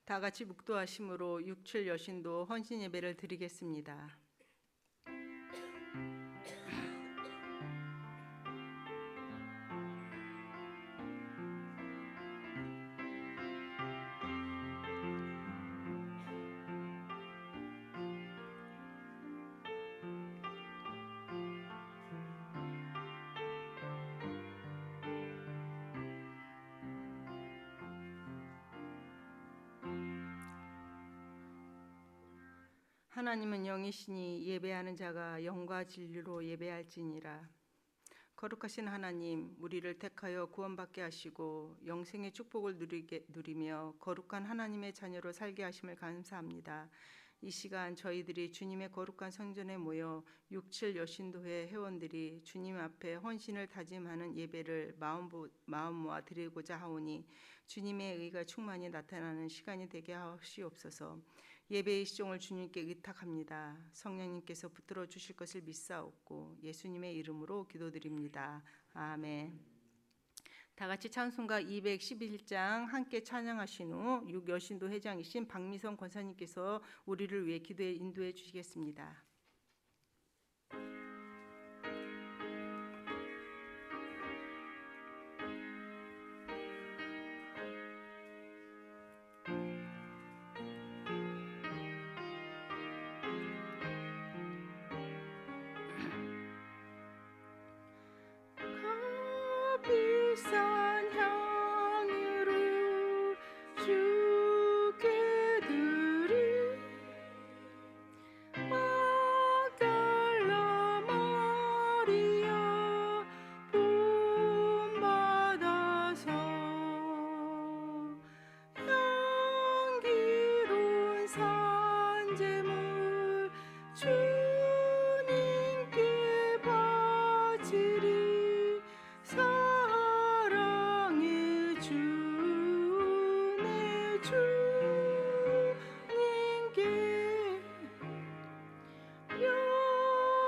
다 같이 묵도하심으로 6.7 여신도 헌신 예배를 드리겠습니다. 하나님은 영이시니 예배하는 자가 영과 진리로 예배할지니라. 거룩하신 하나님, 우리를 택하여 구원받게 하시고 영생의 축복을 누리며 거룩한 하나님의 자녀로 살게 하심을 감사합니다. 이 시간 저희들이 주님의 거룩한 성전에 모여 6.7 여신도회 회원들이 주님 앞에 헌신을 다짐하는 예배를 마음 모아 드리고자 하오니 주님의 의가 충만히 나타나는 시간이 되게 하시옵소서. 예배의 시종을 주님께 의탁합니다. 성령님께서 붙들어 주실 것을 믿사옵고 예수님의 이름으로 기도드립니다. 아멘. 다 같이 찬송가 211장 함께 찬양하신 후 6여신도 회장이신 박미성 권사님께서 우리를 위해 기도에 인도해 주시겠습니다. 비싼 향유를 주께 드리 막달라 마리아 본받아서 향기로운 산제물 주님께 바치리 사랑의 주 내 주님께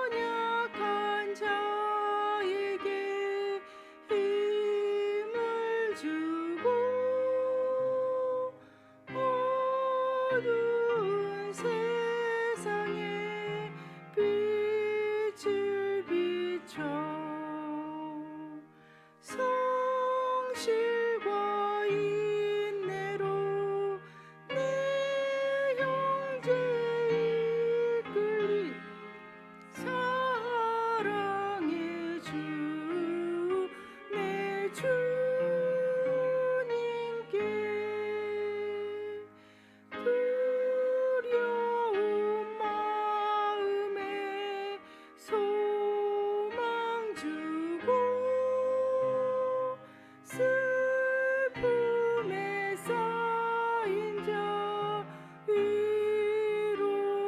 연약한 자에게 힘을 주고 어두운 세상에 빛을 비춰 성실과 인내로 내 형제 이끌리 사랑의 주 내 주님께 두려운 마음에 소망 주고 슬픔에 쌓인 자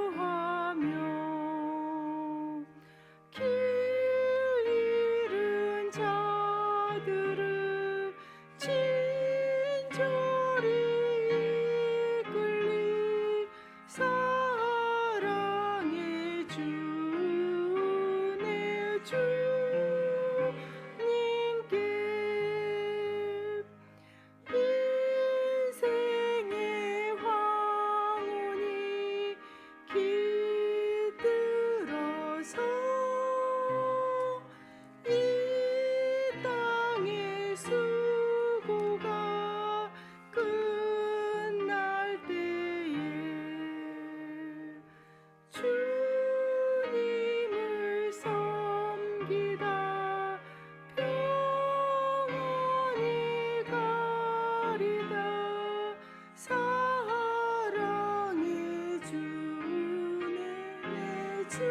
위로하며 길 잃은 자들을 친절히 이끌리 사랑의 주 내 주님께 인생의 황혼이 깃들어서 이 땅의 수고가 끝날 때에 주님을 섬기다 평안히 가리다 사랑의 주 내 주님께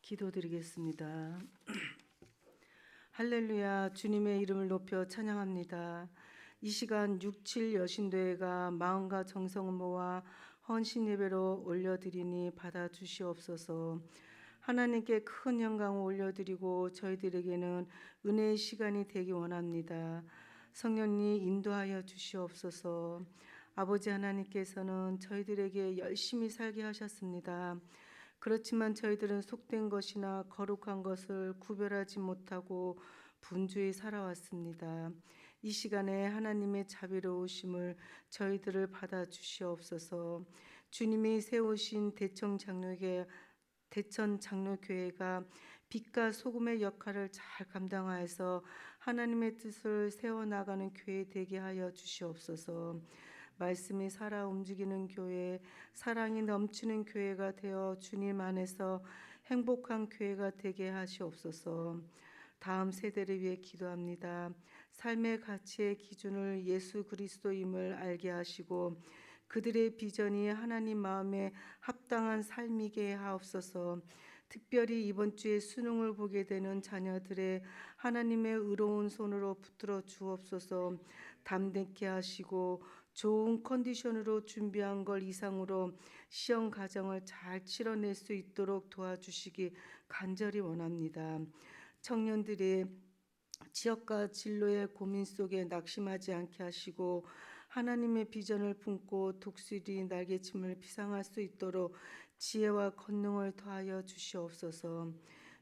기도드리겠습니다. 할렐루야, 주님의 이름을 높여 찬양합니다. 이 시간 6.7 여신도회가 마음과 정성을 모아 헌신 예배로 올려드리니 받아주시옵소서. 하나님께 큰 영광을 올려드리고 저희들에게는 은혜의 시간이 되기 원합니다. 성령님 인도하여 주시옵소서. 아버지 하나님께서는 저희들에게 열심히 살게 하셨습니다. 그렇지만 저희들은 속된 것이나 거룩한 것을 구별하지 못하고 분주히 살아왔습니다. 이 시간에 하나님의 자비로우심을 저희들을 받아 주시옵소서. 주님이 세우신 대천 장로교회가 빛과 소금의 역할을 잘 감당하여서 하나님의 뜻을 세워나가는 교회 되게 하여 주시옵소서. 말씀이 살아 움직이는 교회, 사랑이 넘치는 교회가 되어 주님 안에서 행복한 교회가 되게 하시옵소서. 다음 세대를 위해 기도합니다. 삶의 가치의 기준을 예수 그리스도임을 알게 하시고 그들의 비전이 하나님 마음에 합당한 삶이게 하옵소서. 특별히 이번 주에 수능을 보게 되는 자녀들의 하나님의 의로운 손으로 붙들어 주옵소서. 담대케 하시고 좋은 컨디션으로 준비한 걸 이상으로 시험 과정을 잘 치러낼 수 있도록 도와주시기 간절히 원합니다. 청년들이 지역과 진로의 고민 속에 낙심하지 않게 하시고 하나님의 비전을 품고 독수리 날개침을 비상할 수 있도록 지혜와 권능을 더하여 주시옵소서.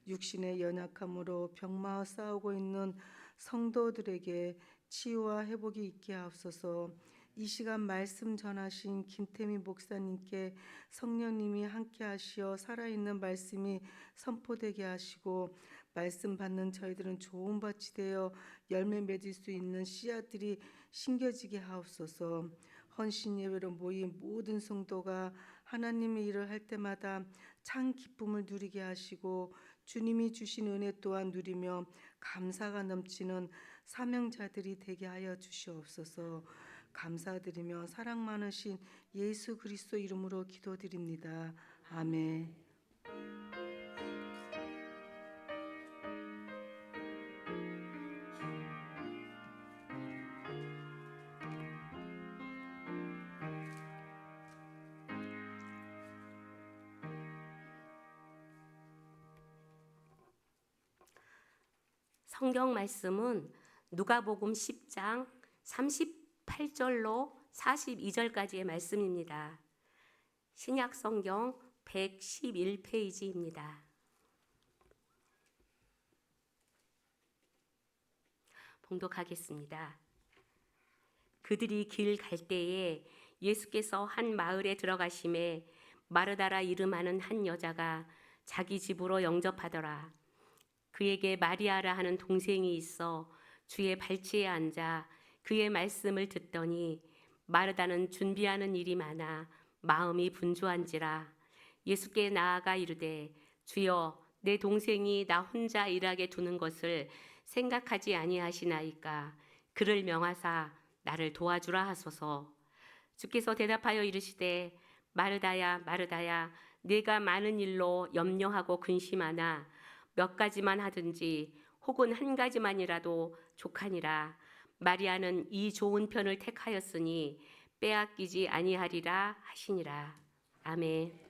육신의 연약함으로 병마와 싸우고 있는 성도들에게 치유와 회복이 있게 하옵소서. 이 시간 말씀 전하신 김태미 목사님께 성령님이 함께 하시어 살아있는 말씀이 선포되게 하시고 말씀 받는 저희들은 좋은 밭이 되어 열매 맺을 수 있는 씨앗들이 심겨지게 하옵소서. 헌신 예배로 모인 모든 성도가 하나님의 일을 할 때마다 참 기쁨을 누리게 하시고 주님이 주신 은혜 또한 누리며 감사가 넘치는 사명자들이 되게 하여 주시옵소서. 감사드리며 사랑 많으신 예수 그리스도 이름으로 기도드립니다. 아멘. 성경 말씀은 누가복음 10장 38절로 42절까지의 말씀입니다. 신약 성경 111페이지입니다. 봉독하겠습니다. 그들이 길 갈 때에 예수께서 한 마을에 들어가심에 마르다라 이름하는 한 여자가 자기 집으로 영접하더라. 그에게 마리아라 하는 동생이 있어 주의 발치에 앉아 그의 말씀을 듣더니 마르다는 준비하는 일이 많아 마음이 분주한지라. 예수께 나아가 이르되 주여 내 동생이 나 혼자 일하게 두는 것을 생각하지 아니하시나이까. 그를 명하사 나를 도와주라 하소서. 주께서 대답하여 이르시되 마르다야 마르다야 네가 많은 일로 염려하고 근심하나 몇 가지만 하든지 혹은 한 가지만이라도 족하니라. 마리아는 이 좋은 편을 택하였으니 빼앗기지 아니하리라 하시니라. 아멘.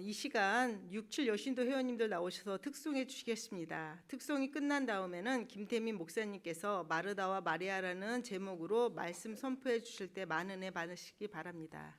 이 시간 67 여신도 회원님들 나오셔서 특송해 주시겠습니다. 특송이 끝난 다음에는 김태민 목사님께서 마르다와 마리아라는 제목으로 말씀 선포해 주실 때 많은 애 받으시기 바랍니다.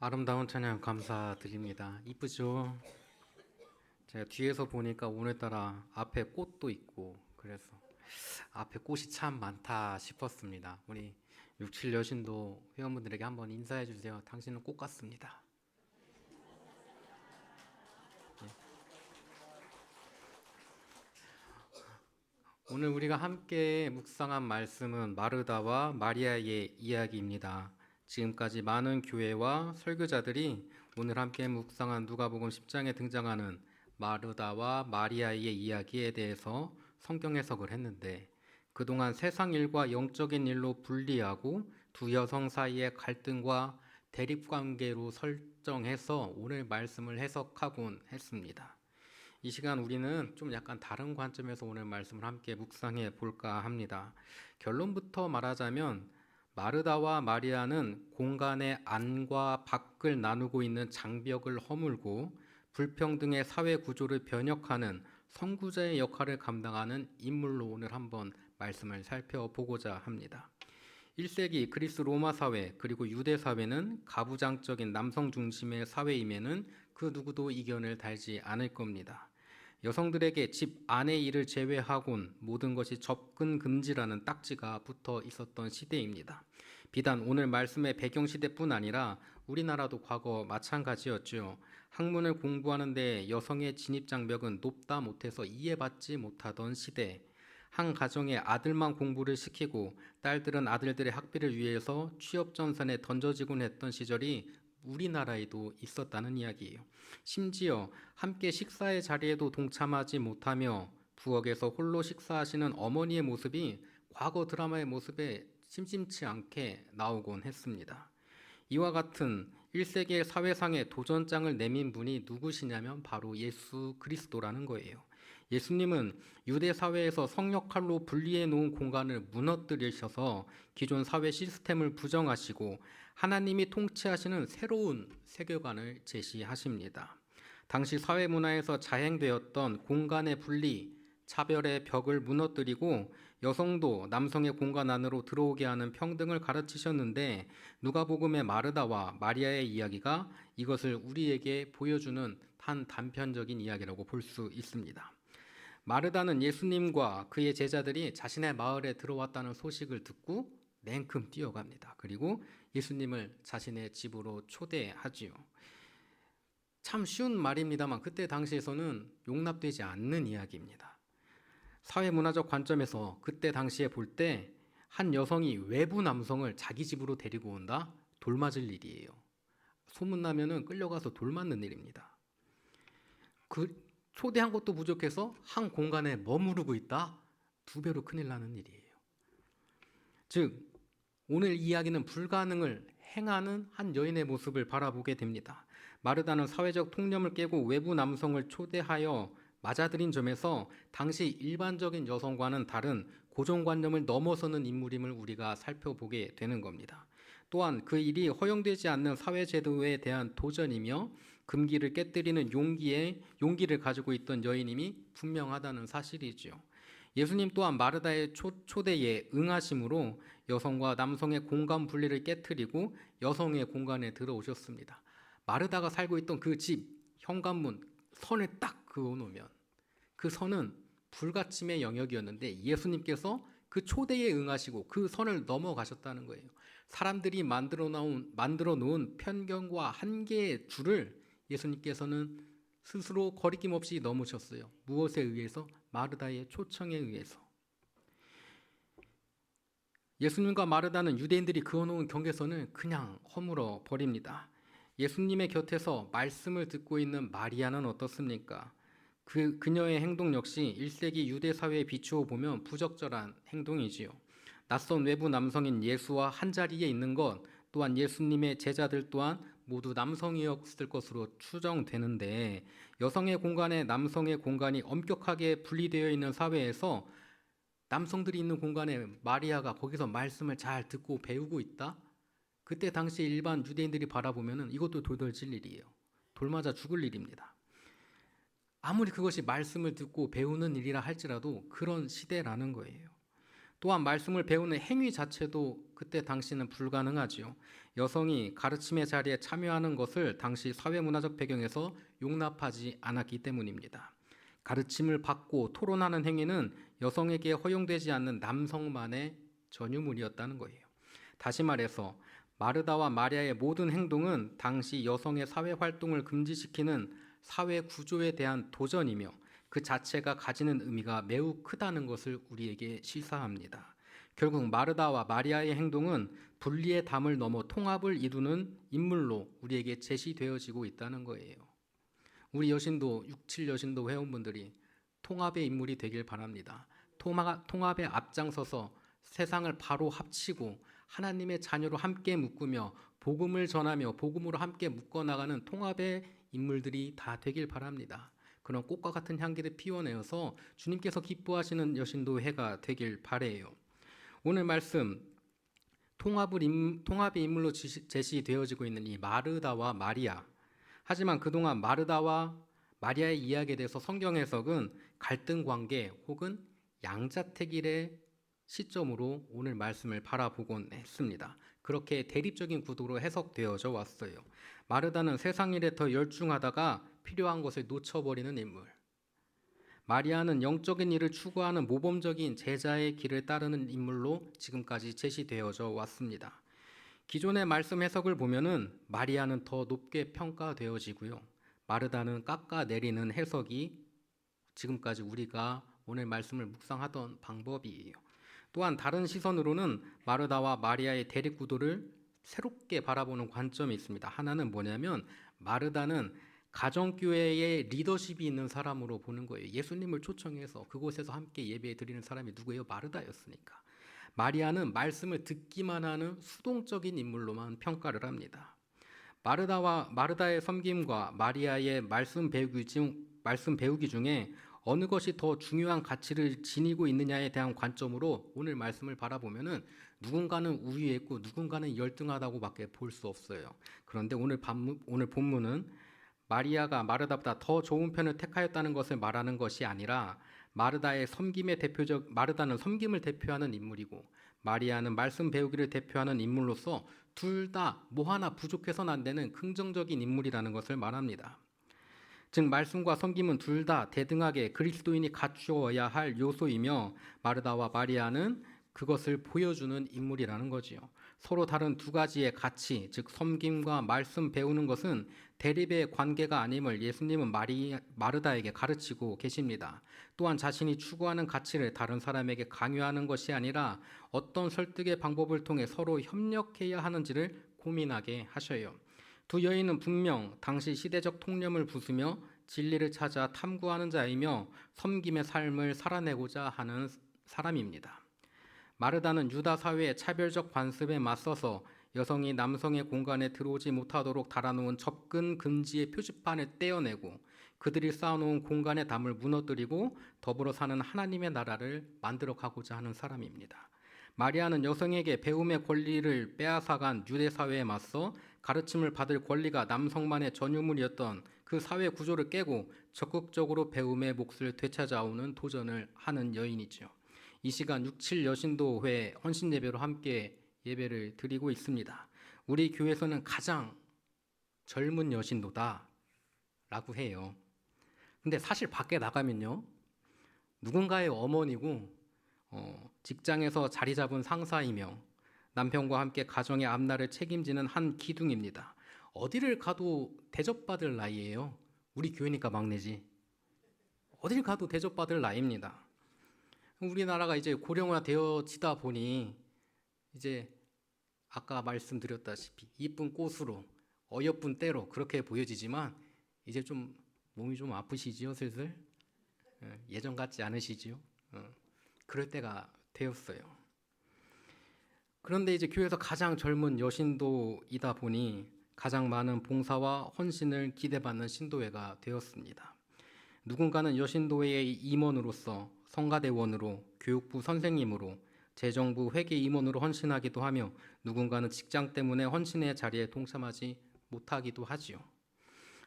아름다운 찬양 감사드립니다. 이쁘죠? 제가 뒤에서 보니까 오늘따라 앞에 꽃도 있고 그래서 앞에 꽃이 참 많다 싶었습니다. 우리 67 여신도 회원분들에게 한번 인사해 주세요. 당신은 꽃 같습니다. 예. 오늘 우리가 함께 묵상한 말씀은 마르다와 마리아의 이야기입니다. 지금까지 많은 교회와 설교자들이 오늘 함께 묵상한 누가복음 10장에 등장하는 마르다와 마리아의 이야기에 대해서 성경 해석을 했는데 그동안 세상 일과 영적인 일로 분리하고 두 여성 사이의 갈등과 대립관계로 설정해서 오늘 말씀을 해석하곤 했습니다. 이 시간 우리는 좀 약간 다른 관점에서 오늘 말씀을 함께 묵상해 볼까 합니다. 결론부터 말하자면 마르다와 마리아는 공간의 안과 밖을 나누고 있는 장벽을 허물고 불평등의 사회 구조를 변혁하는 선구자의 역할을 감당하는 인물로 오늘 한번 말씀을 살펴보고자 합니다. 1세기 그리스 로마 사회 그리고 유대 사회는 가부장적인 남성 중심의 사회임에는 그 누구도 이견을 달지 않을 겁니다. 여성들에게 집 안의 일을 제외하곤 모든 것이 접근 금지라는 딱지가 붙어 있었던 시대입니다. 비단 오늘 말씀의 배경 시대뿐 아니라 우리나라도 과거 마찬가지였죠. 학문을 공부하는데 여성의 진입 장벽은 높다 못해서 이해받지 못하던 시대. 한 가정의 아들만 공부를 시키고 딸들은 아들들의 학비를 위해서 취업 전선에 던져지곤 했던 시절이 우리나라에도 있었다는 이야기예요. 심지어 함께 식사의 자리에도 동참하지 못하며 부엌에서 홀로 식사하시는 어머니의 모습이 과거 드라마의 모습에 심심치 않게 나오곤 했습니다. 이와 같은 1세기의 사회상에 도전장을 내민 분이 누구시냐면 바로 예수 그리스도라는 거예요. 예수님은 유대 사회에서 성역할로 분리해 놓은 공간을 무너뜨리셔서 기존 사회 시스템을 부정하시고 하나님이 통치하시는 새로운 세계관을 제시하십니다. 당시 사회 문화에서 자행되었던 공간의 분리, 차별의 벽을 무너뜨리고 여성도 남성의 공간 안으로 들어오게 하는 평등을 가르치셨는데 누가복음의 마르다와 마리아의 이야기가 이것을 우리에게 보여주는 한 단편적인 이야기라고 볼 수 있습니다. 마르다는 예수님과 그의 제자들이 자신의 마을에 들어왔다는 소식을 듣고 냉큼 뛰어갑니다. 그리고 예수님을 자신의 집으로 초대하지요. 참 쉬운 말입니다만 그때 당시에서는 용납되지 않는 이야기입니다. 사회문화적 관점에서 그때 당시에 볼 때 한 여성이 외부 남성을 자기 집으로 데리고 온다? 돌 맞을 일이에요. 소문나면은 끌려가서 돌 맞는 일입니다. 그 초대한 것도 부족해서 한 공간에 머무르고 있다? 2배로 큰일 나는 일이에요. 즉 오늘 이야기는 불가능을 행하는 한 여인의 모습을 바라보게 됩니다. 마르다는 사회적 통념을 깨고 외부 남성을 초대하여 맞아들인 점에서 당시 일반적인 여성과는 다른 고정관념을 넘어서는 인물임을 우리가 살펴보게 되는 겁니다. 또한 그 일이 허용되지 않는 사회제도에 대한 도전이며 금기를 깨뜨리는 용기를 가지고 있던 여인임이 분명하다는 사실이지요. 예수님 또한 마르다의 초대에 응하심으로 여성과 남성의 공간 분리를 깨뜨리고 여성의 공간에 들어오셨습니다. 마르다가 살고 있던 그 집 현관문 선을 딱 그어놓으면 그 선은 불가침의 영역이었는데 예수님께서 그 초대에 응하시고 그 선을 넘어가셨다는 거예요. 사람들이 만들어 놓은 편견과 한계의 줄을 예수님께서는 스스로 거리낌 없이 넘으셨어요. 무엇에 의해서? 마르다의 초청에 의해서. 예수님과 마르다는 유대인들이 그어놓은 경계선을 그냥 허물어 버립니다. 예수님의 곁에서 말씀을 듣고 있는 마리아는 어떻습니까? 그녀의 행동 역시 1세기 유대 사회에 비추어 보면 부적절한 행동이지요. 낯선 외부 남성인 예수와 한자리에 있는 것, 또한 예수님의 제자들 또한 모두 남성이었을 것으로 추정되는데 여성의 공간에 남성의 공간이 엄격하게 분리되어 있는 사회에서 남성들이 있는 공간에 마리아가 거기서 말씀을 잘 듣고 배우고 있다? 그때 당시 일반 유대인들이 바라보면 이것도 돌돌질 일이에요. 돌 맞아 죽을 일입니다. 아무리 그것이 말씀을 듣고 배우는 일이라 할지라도 그런 시대라는 거예요. 또한 말씀을 배우는 행위 자체도 그때 당시는 불가능하지요. 여성이 가르침의 자리에 참여하는 것을 당시 사회문화적 배경에서 용납하지 않았기 때문입니다. 가르침을 받고 토론하는 행위는 여성에게 허용되지 않는 남성만의 전유물이었다는 거예요. 다시 말해서 마르다와 마리아의 모든 행동은 당시 여성의 사회 활동을 금지시키는 사회 구조에 대한 도전이며 그 자체가 가지는 의미가 매우 크다는 것을 우리에게 시사합니다. 결국 마르다와 마리아의 행동은 분리의 담을 넘어 통합을 이루는 인물로 우리에게 제시되어지고 있다는 거예요. 우리 여신도 67 여신도 회원분들이 통합의 인물이 되길 바랍니다. 통합에 앞장서서 세상을 바로 합치고 하나님의 자녀로 함께 묶으며 복음을 전하며 복음으로 함께 묶어나가는 통합의 인물들이 다 되길 바랍니다. 그런 꽃과 같은 향기를 피워내어서 주님께서 기뻐하시는 여신도 해가 되길 바래요. 오늘 말씀 통합의 인물로 제시되어지고 있는 이 마르다와 마리아. 하지만 그동안 마르다와 마리아의 이야기에 대해서 성경 해석은 갈등 관계 혹은 양자택일의 시점으로 오늘 말씀을 바라보곤 했습니다. 그렇게 대립적인 구도로 해석되어져 왔어요. 마르다는 세상 일에 더 열중하다가 필요한 것을 놓쳐버리는 인물. 마리아는 영적인 일을 추구하는 모범적인 제자의 길을 따르는 인물로 지금까지 제시되어져 왔습니다. 기존의 말씀 해석을 보면은 마리아는 더 높게 평가되어지고요. 마르다는 깎아내리는 해석이 지금까지 우리가 오늘 말씀을 묵상하던 방법이에요. 또한 다른 시선으로는 마르다와 마리아의 대립 구도를 새롭게 바라보는 관점이 있습니다. 하나는 뭐냐면 마르다는 가정교회의 리더십이 있는 사람으로 보는 거예요. 예수님을 초청해서 그곳에서 함께 예배 드리는 사람이 누구예요? 마르다였으니까. 마리아는 말씀을 듣기만 하는 수동적인 인물로만 평가를 합니다. 마르다의 섬김과 마리아의 말씀 배우기 중에 어느 것이 더 중요한 가치를 지니고 있느냐에 대한 관점으로 오늘 말씀을 바라보면은 누군가는 우위에 있고 누군가는 열등하다고밖에 볼 수 없어요. 그런데 오늘 본문은 마리아가 마르다보다 더 좋은 편을 택하였다는 것을 말하는 것이 아니라 마르다는 섬김을 대표하는 인물이고 마리아는 말씀 배우기를 대표하는 인물로서 둘 다 뭐 하나 부족해서는 안 되는 긍정적인 인물이라는 것을 말합니다. 즉 말씀과 섬김은 둘 다 대등하게 그리스도인이 갖추어야 할 요소이며 마르다와 마리아는 그것을 보여주는 인물이라는 거지요. 서로 다른 두 가지의 가치, 즉 섬김과 말씀 배우는 것은 대립의 관계가 아님을 예수님은 마르다에게 가르치고 계십니다. 또한 자신이 추구하는 가치를 다른 사람에게 강요하는 것이 아니라 어떤 설득의 방법을 통해 서로 협력해야 하는지를 고민하게 하셔요. 두 여인은 분명 당시 시대적 통념을 부수며 진리를 찾아 탐구하는 자이며 섬김의 삶을 살아내고자 하는 사람입니다. 마르다는 유다 사회의 차별적 관습에 맞서서 여성이 남성의 공간에 들어오지 못하도록 달아놓은 접근 금지의 표지판을 떼어내고 그들이 쌓아놓은 공간의 담을 무너뜨리고 더불어 사는 하나님의 나라를 만들어가고자 하는 사람입니다. 마리아는 여성에게 배움의 권리를 빼앗아간 유대 사회에 맞서 가르침을 받을 권리가 남성만의 전유물이었던 그 사회 구조를 깨고 적극적으로 배움의 몫을 되찾아오는 도전을 하는 여인이죠. 이 시간 67 여신도회 헌신 예배로 함께 예배를 드리고 있습니다. 우리 교회에서는 가장 젊은 여신도다 라고 해요. 근데 사실 밖에 나가면요, 누군가의 어머니고 직장에서 자리 잡은 상사이며 남편과 함께 가정의 앞날을 책임지는 한 기둥입니다. 어디를 가도 대접받을 나이예요. 우리 교회니까 막내지. 어딜 가도 대접받을 나이입니다. 우리나라가 이제 고령화되어지다 보니 이제 아까 말씀드렸다시피 이쁜 꽃으로 어여쁜 때로 그렇게 보여지지만 이제 좀 몸이 좀 아프시지요, 슬슬? 예전 같지 않으시지요? 그럴 때가 되었어요. 그런데 이제 교회에서 가장 젊은 여신도이다 보니 가장 많은 봉사와 헌신을 기대받는 신도회가 되었습니다. 누군가는 여신도회의 임원으로서 성가대원으로 교육부 선생님으로 재정부 회계 임원으로 헌신하기도 하며 누군가는 직장 때문에 헌신의 자리에 동참하지 못하기도 하지요.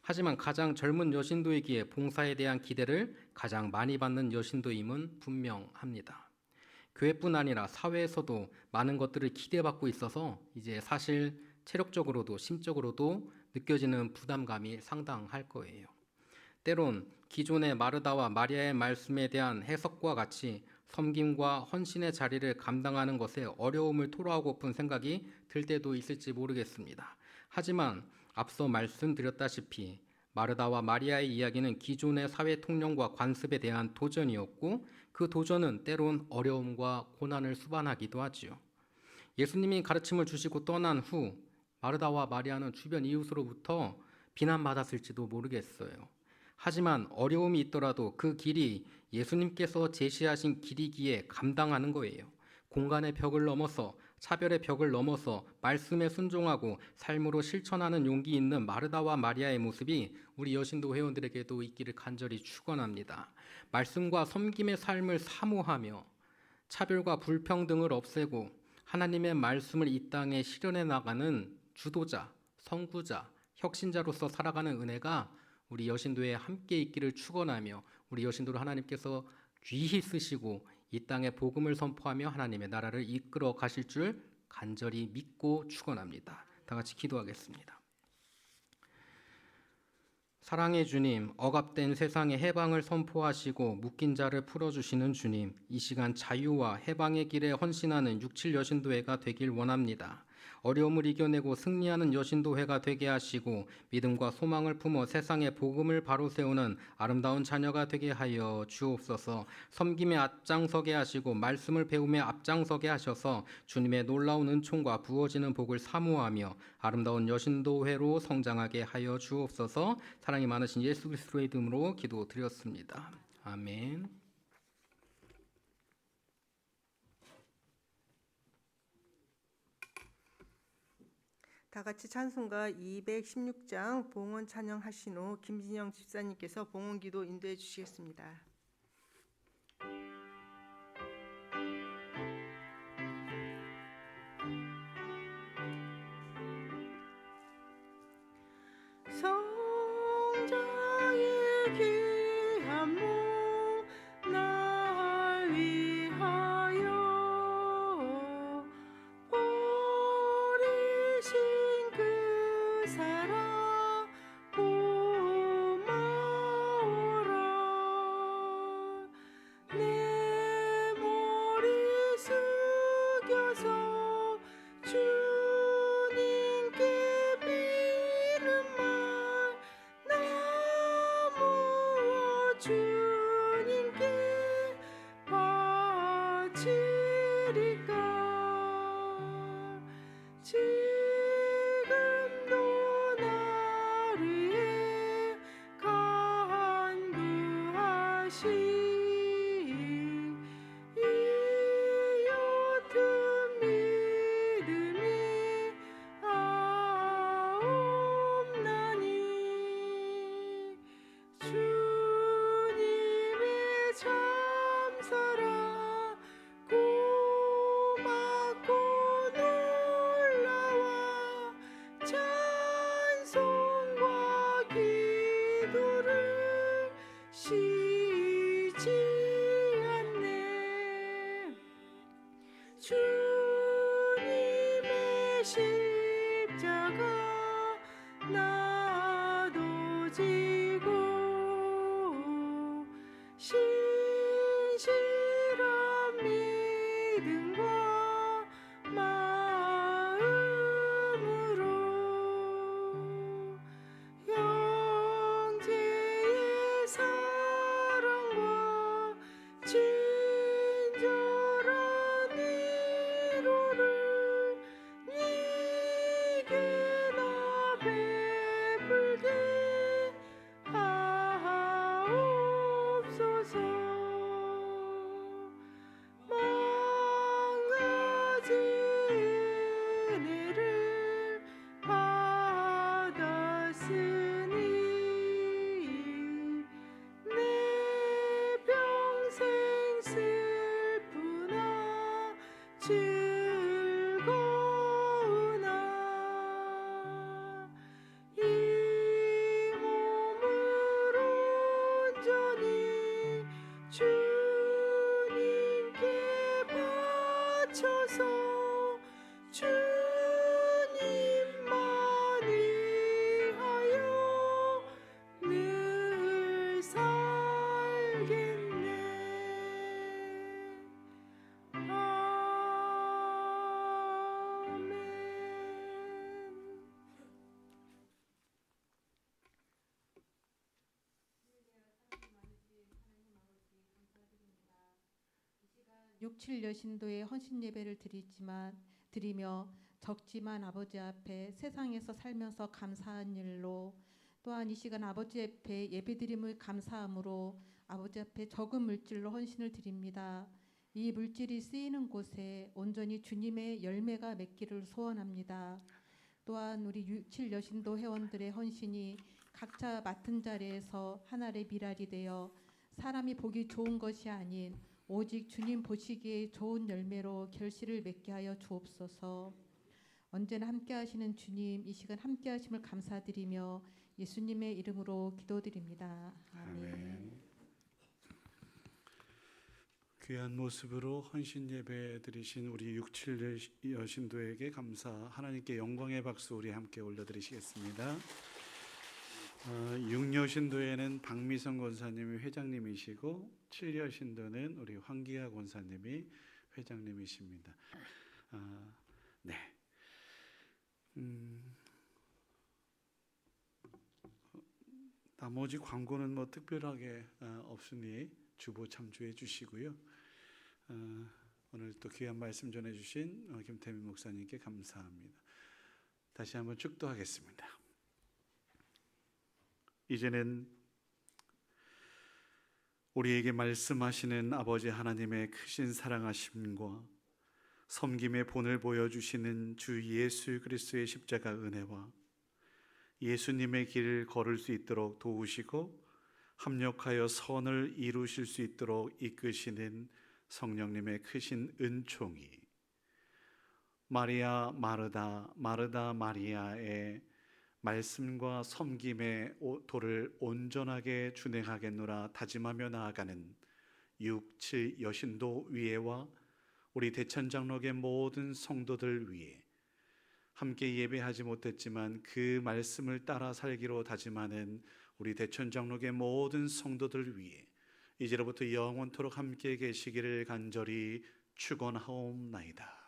하지만 가장 젊은 여신도이기에 봉사에 대한 기대를 가장 많이 받는 여신도임은 분명합니다. 교회뿐 아니라 사회에서도 많은 것들을 기대받고 있어서 이제 사실 체력적으로도 심적으로도 느껴지는 부담감이 상당할 거예요. 때론 기존의 마르다와 마리아의 말씀에 대한 해석과 같이 섬김과 헌신의 자리를 감당하는 것에 어려움을 토로하고픈 생각이 들 때도 있을지 모르겠습니다. 하지만 앞서 말씀드렸다시피 마르다와 마리아의 이야기는 기존의 사회 통념과 관습에 대한 도전이었고 그 도전은 때론 어려움과 고난을 수반하기도 하지요. 예수님이 가르침을 주시고 떠난 후 마르다와 마리아는 주변 이웃으로부터 비난받았을지도 모르겠어요. 하지만 어려움이 있더라도 그 길이 예수님께서 제시하신 길이기에 감당하는 거예요. 공간의 벽을 넘어서 차별의 벽을 넘어서 말씀에 순종하고 삶으로 실천하는 용기 있는 마르다와 마리아의 모습이 우리 여신도 회원들에게도 있기를 간절히 축원합니다. 말씀과 섬김의 삶을 사모하며 차별과 불평등을 없애고 하나님의 말씀을 이 땅에 실현해 나가는 주도자, 선구자, 혁신자로서 살아가는 은혜가 우리 여신도에 함께 있기를 축원하며 우리 여신도를 하나님께서 귀히 쓰시고 이 땅에 복음을 선포하며 하나님의 나라를 이끌어 가실 줄 간절히 믿고 축원합니다. 다 같이 기도하겠습니다. 사랑의 주님, 억압된 세상에 해방을 선포하시고 묶인 자를 풀어주시는 주님, 이 시간 자유와 해방의 길에 헌신하는 67 여신도회가 되길 원합니다. 어려움을 이겨내고 승리하는 여신도회가 되게 하시고 믿음과 소망을 품어 세상의 복음을 바로 세우는 아름다운 자녀가 되게 하여 주옵소서. 섬김에 앞장서게 하시고 말씀을 배움에 앞장서게 하셔서 주님의 놀라운 은총과 부어지는 복을 사모하며 아름다운 여신도회로 성장하게 하여 주옵소서. 사랑이 많으신 예수 그리스도의 이름으로 기도드렸습니다. 아멘. 다 같이 찬송가 216장 봉헌 찬양하신 후 김진영 집사님께서 봉헌기도 인도해 주시겠습니다. 성자의 귀한 몸 날 위하여 버리신 그 사랑 고마워라. 내 머리 숙여서 주님께 비는 말 나무 주님께 바치리까. 지금도 나를 위해 간구하시 이 옅은 믿음이 없나니 주님의 참사랑 고맙고 놀라워 찬송과 기도를 쉬지 않네. 주님의 십자가 나도 지고 신실한 믿음과 마음으로 형제의 사랑과 친절한 위로를 네게 나 베풀게 하옵소서. 망가진 은혜를 받았으니 내 평생 슬프나 즐거우나 이 몸을 온전히 주님께 6, 7 여신도의 헌신 예배를 드리며 적지만 아버지 앞에 세상에서 살면서 감사한 일로, 또한 이 시간 아버지 앞에 예배드림을 감사함으로 아버지 앞에 적은 물질로 헌신을 드립니다. 이 물질이 쓰이는 곳에 온전히 주님의 열매가 맺기를 소원합니다. 또한 우리 6, 7 여신도 회원들의 헌신이 각자 맡은 자리에서 하늘의 미랄이 되어 사람이 보기 좋은 것이 아닌 오직 주님 보시기에 좋은 열매로 결실을 맺게 하여 주옵소서. 언제나 함께 하시는 주님, 이 시간 함께 하심을 감사드리며 예수님의 이름으로 기도드립니다. 아멘. 귀한 모습으로 헌신 예배 드리신 우리 6, 7 여신도에게 감사, 하나님께 영광의 박수 우리 함께 올려드리시겠습니다. 6 여신도에는 박미성 권사님이 회장님이시고 7 여신도는 우리 황기아 권사님이 회장님이십니다. 네. 나머지 광고는 뭐 특별하게 없으니 주보 참조해 주시고요. 오늘 또 귀한 말씀 전해주신 김태민 목사님께 감사합니다. 다시 한번 축도하겠습니다. 이제는 우리에게 말씀하시는 아버지 하나님의 크신 사랑하심과 섬김의 본을 보여주시는 주 예수 그리스도의 십자가 은혜와 예수님의 길을 걸을 수 있도록 도우시고 합력하여 선을 이루실 수 있도록 이끄시는 성령님의 크신 은총이 마리아 마르다 마르다 마리아의 말씀과 섬김의 도를 온전하게 준행하겠노라 다짐하며 나아가는 6, 7 여신도 위에와 우리 대천장로의 모든 성도들 위에 함께 예배하지 못했지만 그 말씀을 따라 살기로 다짐하는 우리 대천장로의 모든 성도들 위해 이제로부터 영원토록 함께 계시기를 간절히 축원하옵나이다.